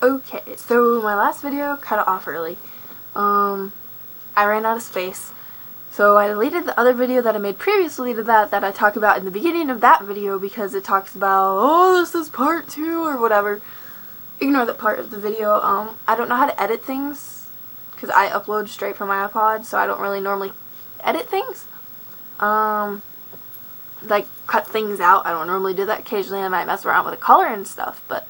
Okay, so my last video cut off early. I ran out of space. So I deleted the other video that I made previously to that I talk about in the beginning of that video because it talks about, oh, this is part 2 or whatever. Ignore that part of the video. I don't know how to edit things because I upload straight from my iPod, so I don't really normally edit things. Like cut things out. I don't normally do that. Occasionally I might mess around with the color and stuff, but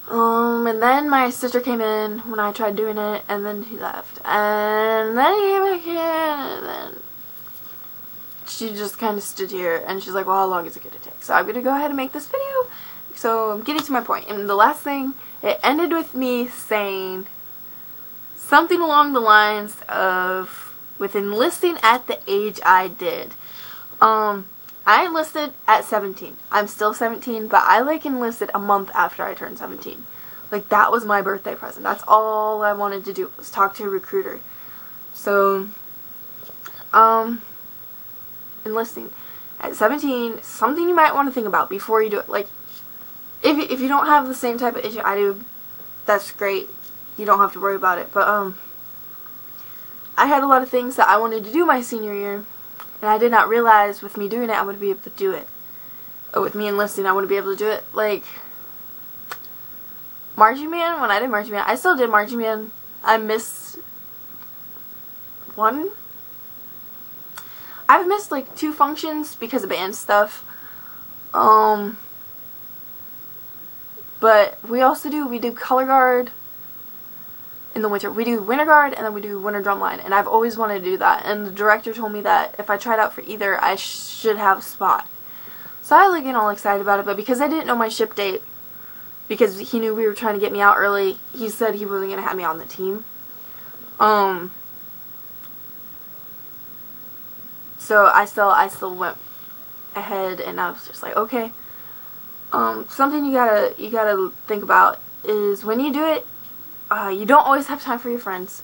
and then my sister came in when I tried doing it, and then he left, and then he came back in, and then she just kind of stood here, and she's like, well, how long is it going to take? So I'm going to go ahead and make this video. So I'm getting to my point, and the last thing, it ended with me saying something along the lines of, with enlisting at the age I did, I enlisted at 17. I'm still 17, but I enlisted a month after I turned 17. Like, that was my birthday present. That's all I wanted to do, was talk to a recruiter. So, enlisting at 17, something you might want to think about before you do it. Like, if you don't have the same type of issue I do, that's great. You don't have to worry about it. But, I had a lot of things that I wanted to do my senior year. And I did not realize with me doing it, I would be able to do it. Or with me enlisting, I wouldn't be able to do it. Like, marching band, when I did marching band, I still did marching band. I missed one. I've missed like 2 functions because of band stuff. But we do color guard in the winter. We do winter guard and then we do winter drumline, and I've always wanted to do that, and the director told me that if I tried out for either, I should have a spot. So I was getting all excited about it, but because I didn't know my ship date, because he knew we were trying to get me out early, he said he wasn't going to have me on the team. So I still went ahead, and I was just like, okay. Something you gotta think about is when you do it, you don't always have time for your friends.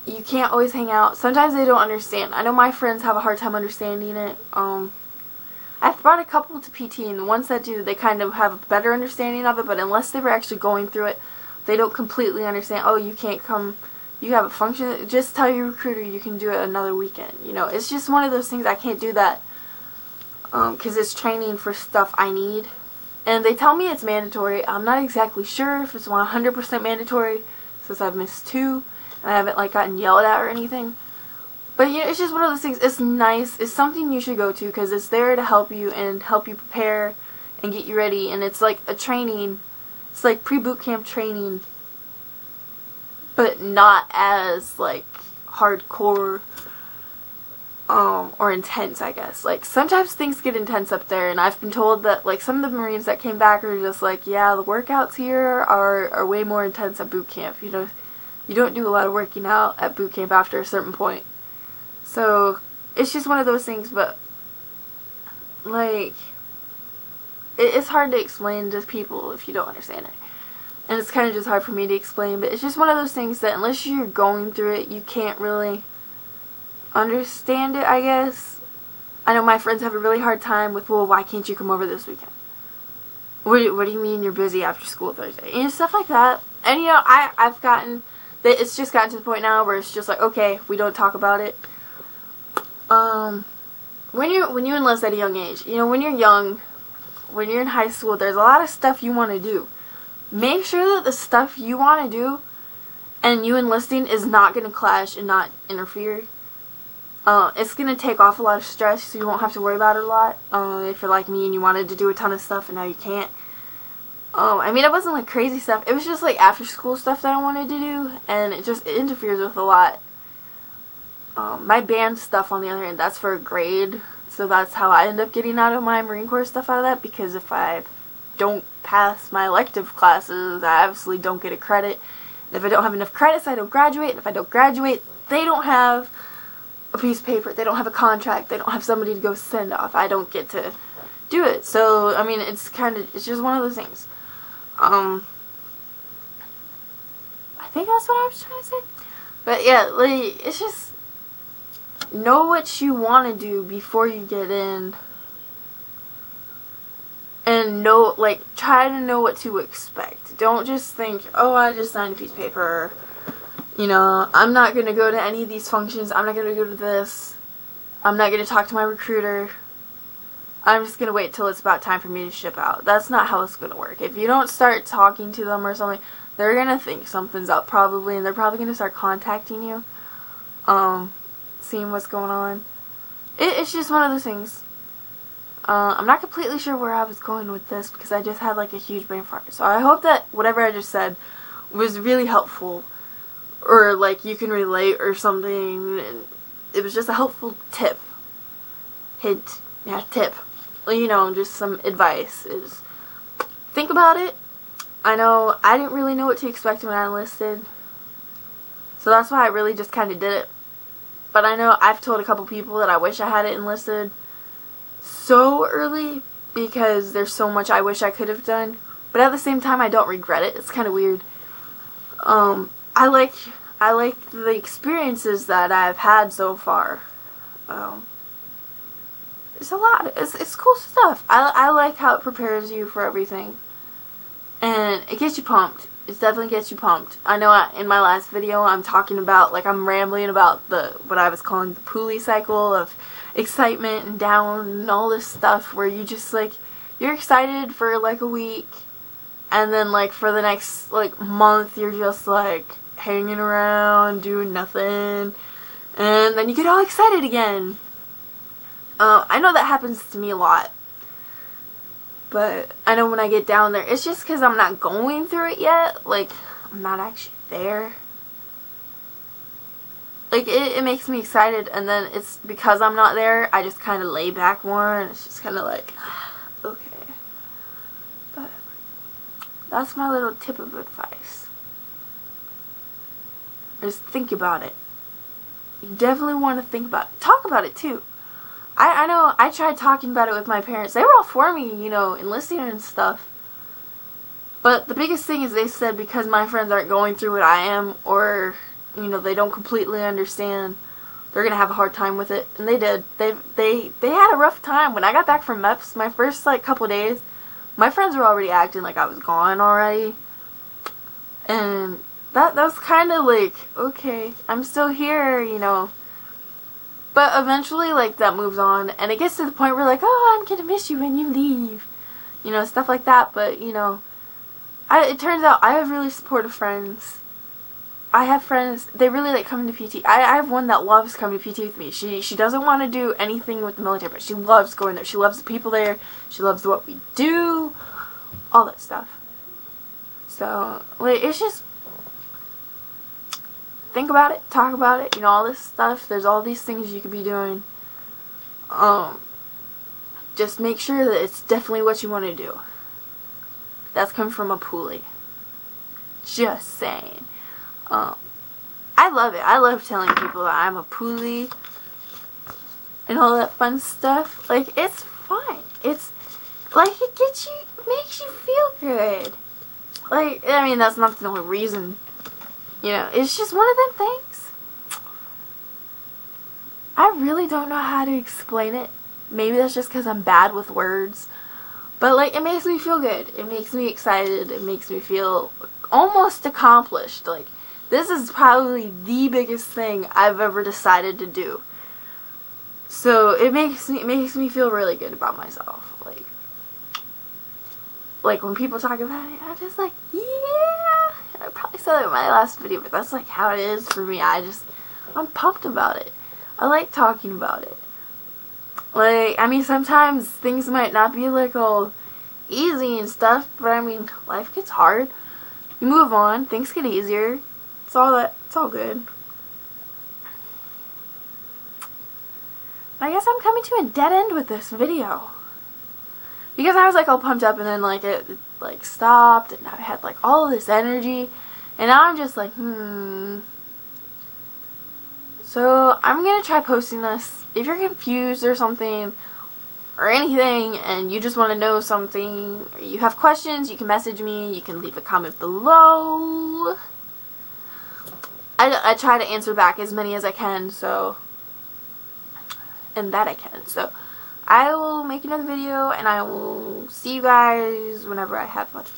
You can't always hang out. Sometimes they don't understand. I know my friends have a hard time understanding it. I've brought a couple to PT, and the ones that do, they kind of have a better understanding of it, but unless they were actually going through it, they don't completely understand, oh, you can't come, you have a function, just tell your recruiter you can do it another weekend. You know, it's just one of those things, I can't do that, because it's training for stuff I need. And they tell me it's mandatory. I'm not exactly sure if it's 100% mandatory, since I've missed 2, and I haven't, like, gotten yelled at or anything. But, you know, it's just one of those things. It's nice. It's something you should go to, because it's there to help you and help you prepare and get you ready. And it's like a training. It's like pre-boot camp training, but not as, like, hardcore or intense, I guess. Like, sometimes things get intense up there, and I've been told that, like, some of the Marines that came back are just like, yeah, the workouts here are way more intense at boot camp. You know, you don't do a lot of working out at boot camp after a certain point. So, it's just one of those things, but, like, it's hard to explain to people if you don't understand it. And it's kind of just hard for me to explain, but it's just one of those things that unless you're going through it, you can't really understand it, I guess. I know my friends have a really hard time with, well, why can't you come over this weekend? What do you mean you're busy after school Thursday? And stuff like that. And, you know, I've gotten, it's just gotten to the point now where it's just like, okay, we don't talk about it. When you enlist at a young age, you know, when you're young, when you're in high school, there's a lot of stuff you want to do. Make sure that the stuff you want to do and you enlisting is not going to clash and not interfere. It's going to take off a lot of stress, so you won't have to worry about it a lot. If you're like me and you wanted to do a ton of stuff and now you can't. I mean, it wasn't like crazy stuff. It was just like after school stuff that I wanted to do, and it interferes with a lot. My band stuff, on the other hand, that's for a grade, so that's how I end up getting out of my Marine Corps stuff out of that, because if I don't pass my elective classes, I obviously don't get a credit. And if I don't have enough credits, I don't graduate, and if I don't graduate, they don't have a piece of paper, they don't have a contract, they don't have somebody to go send off. I don't get to do it. So, I mean, it's just one of those things. I think that's what I was trying to say. But yeah, like, it's just, know what you want to do before you get in. and know, like, try to know what to expect. Don't just think, oh, I just signed a piece of paper. You know, I'm not going to go to any of these functions. I'm not going to go to this. I'm not going to talk to my recruiter. I'm just going to wait till it's about time for me to ship out. That's not how it's going to work. If you don't start talking to them or something, they're going to think something's up probably, and they're probably going to start contacting you, seeing what's going on. It's just one of those things. I'm not completely sure where I was going with this because I just had like a huge brain fart. So I hope that whatever I just said was really helpful, or like you can relate or something. It was just a helpful tip. Hint. Yeah, tip. You know, just some advice. Is think about it. I know I didn't really know what to expect when I enlisted, so that's why I really just kind of did it. But I know I've told a couple people that I wish I had it enlisted so early because there's so much I wish I could have done. But at the same time, I don't regret it. It's kind of weird. I like the experiences that I've had so far. It's a lot. It's cool stuff. I like how it prepares you for everything. And it gets you pumped. It definitely gets you pumped. I know in my last video I'm talking about, like, I'm rambling about what I was calling the Poolee Cycle of excitement and down and all this stuff where you just, like, you're excited for, like, a week, and then, like, for the next, like, month you're just, like, hanging around, doing nothing, and then you get all excited again. I know that happens to me a lot. But I know when I get down there, it's just because I'm not going through it yet. Like, I'm not actually there. Like, it makes me excited, and then it's because I'm not there, I just kind of lay back more, and it's just kind of like, okay. But that's my little tip of advice. Just think about it. You definitely want to think about it. Talk about it, too. I know I tried talking about it with my parents. They were all for me, you know, enlisting and stuff. But the biggest thing is they said because my friends aren't going through what I am, or, you know, they don't completely understand, they're going to have a hard time with it. And they did. They had a rough time. When I got back from MEPS, my first, like, couple days, my friends were already acting like I was gone already. And that was kind of like, okay, I'm still here, you know. But eventually, like, that moves on, and it gets to the point where, like, oh, I'm gonna miss you when you leave. You know, stuff like that, but, you know, it turns out I have really supportive friends. I have friends, they really like coming to PT. I have one that loves coming to PT with me. She doesn't want to do anything with the military, but she loves going there. She loves the people there. She loves what we do. All that stuff. So, like, it's just, think about it, talk about it, you know, all this stuff. There's all these things you could be doing. Just make sure that it's definitely what you want to do. That's coming from a Poolee. Just saying. I love it. I love telling people that I'm a Poolee and all that fun stuff. Like, it's fun. It's, like, it makes you feel good. Like, I mean, that's not the only reason. You know, it's just one of them things. I really don't know how to explain it. Maybe that's just because I'm bad with words. But, like, it makes me feel good. It makes me excited. It makes me feel almost accomplished. Like, this is probably the biggest thing I've ever decided to do. So, it makes me feel really good about myself. Like when people talk about it, I'm just like, yeah. I probably said that in my last video, but that's like how it is for me. I'm pumped about it. I like talking about it. Like, I mean, sometimes things might not be like all easy and stuff, but I mean, life gets hard. You move on, things get easier. It's all good. I guess I'm coming to a dead end with this video. Because I was like all pumped up and then like it like stopped and I had like all this energy and now I'm just like, So I'm gonna try posting this. If you're confused or something or anything and you just want to know something or you have questions, you can message me, you can leave a comment below. I try to answer back as many as I can, so, and that I can, so I will make another video, and I will see you guys whenever I have much time.